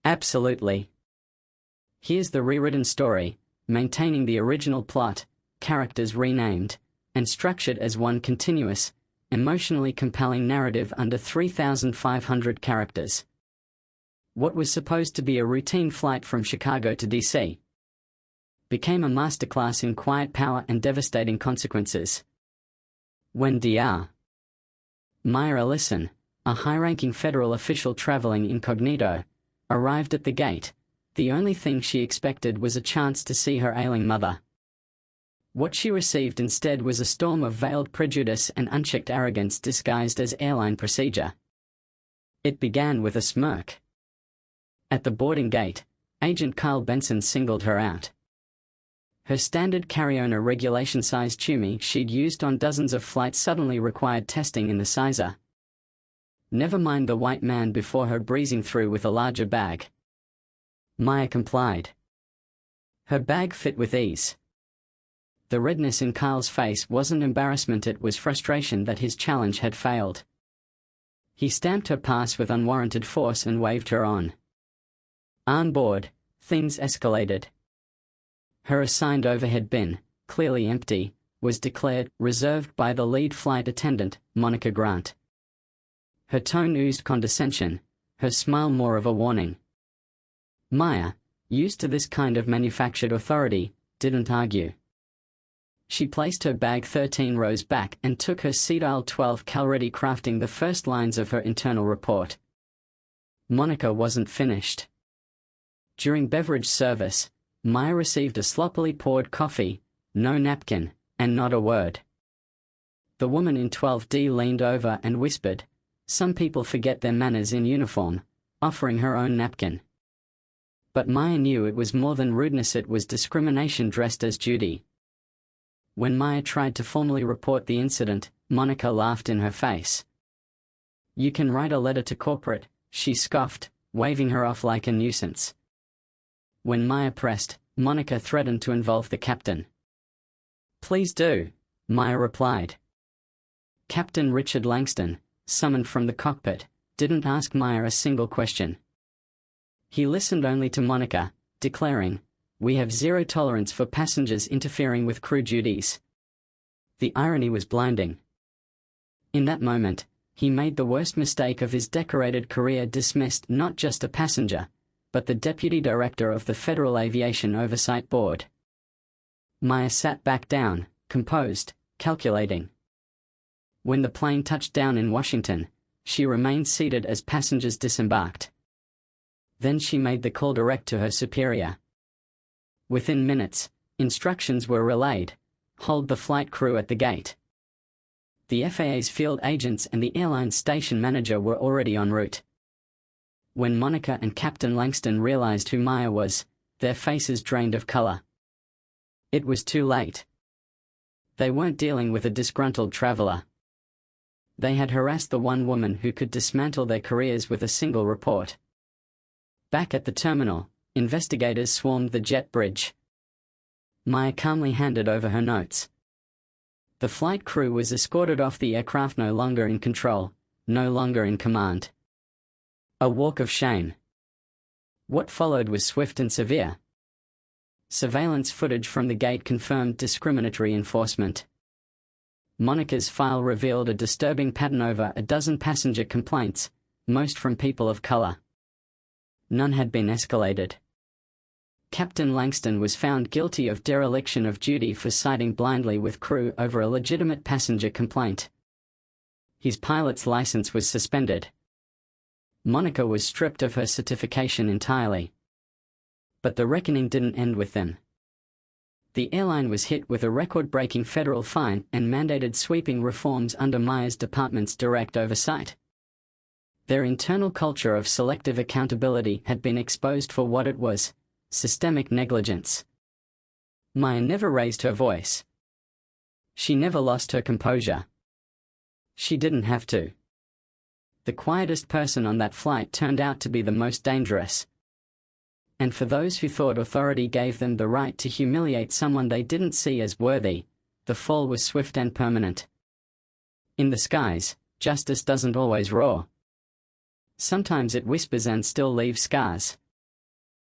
Absolutely. Here's the rewritten story, maintaining the original plot, characters renamed, and structured as one continuous, emotionally compelling narrative under 3,500 characters. What was supposed to be a routine flight from Chicago to DC became a masterclass in quiet power and devastating consequences. When Dr. Maya Ellison, a high-ranking federal official traveling incognito, arrived at the gate, the only thing she expected was a chance to see her ailing mother. What she received instead was a storm of veiled prejudice and unchecked arrogance disguised as airline procedure. It began with a smirk. At the boarding gate, Agent Kyle Benson singled her out. Her standard carry-owner regulation-size tumi she'd used on dozens of flights suddenly required testing in the sizer. Never mind the white man before her breezing through with a larger bag. Maya complied. Her bag fit with ease. The redness in Kyle's face wasn't embarrassment, it was frustration that his challenge had failed. He stamped her pass with unwarranted force and waved her on. On board, things escalated. Her assigned overhead bin, clearly empty, was declared reserved by the lead flight attendant, Monica Grant. Her tone oozed condescension, her smile more of a warning. Maya, used to this kind of manufactured authority, didn't argue. She placed her bag 13 rows back and took her seat aisle 12 calready crafting the first lines of her internal report. Monica wasn't finished. During beverage service, Maya received a sloppily poured coffee, no napkin, and not a word. The woman in 12D leaned over and whispered, "Some people forget their manners in uniform," offering her own napkin. But Maya knew it was more than rudeness, it was discrimination dressed as duty. When Maya tried to formally report the incident, Monica laughed in her face. "You can write a letter to corporate," she scoffed, waving her off like a nuisance. When Maya pressed, Monica threatened to involve the captain. "Please do," Maya replied. Captain Richard Langston, summoned from the cockpit, didn't ask Maya a single question. He listened only to Monica, declaring, "We have zero tolerance for passengers interfering with crew duties." The irony was blinding. In that moment, he made the worst mistake of his decorated career, dismissed not just a passenger, but the deputy director of the Federal Aviation Oversight Board. Maya sat back down, composed, calculating. When the plane touched down in Washington, she remained seated as passengers disembarked. Then she made the call direct to her superior. Within minutes, instructions were relayed: hold the flight crew at the gate. The FAA's field agents and the airline station manager were already en route. When Monica and Captain Langston realized who Maya was, their faces drained of color. It was too late. They weren't dealing with a disgruntled traveler. They had harassed the one woman who could dismantle their careers with a single report. Back at the terminal, investigators swarmed the jet bridge. Maya calmly handed over her notes. The flight crew was escorted off the aircraft, no longer in control, no longer in command. A walk of shame. What followed was swift and severe. Surveillance footage from the gate confirmed discriminatory enforcement. Monica's file revealed a disturbing pattern: over a dozen passenger complaints, most from people of color. None had been escalated. Captain Langston was found guilty of dereliction of duty for siding blindly with crew over a legitimate passenger complaint. His pilot's license was suspended. Monica was stripped of her certification entirely. But the reckoning didn't end with them. The airline was hit with a record-breaking federal fine and mandated sweeping reforms under Maya's department's direct oversight. Their internal culture of selective accountability had been exposed for what it was: systemic negligence. Maya never raised her voice. She never lost her composure. She didn't have to. The quietest person on that flight turned out to be the most dangerous. And for those who thought authority gave them the right to humiliate someone they didn't see as worthy, the fall was swift and permanent. In the skies, justice doesn't always roar. Sometimes it whispers and still leaves scars.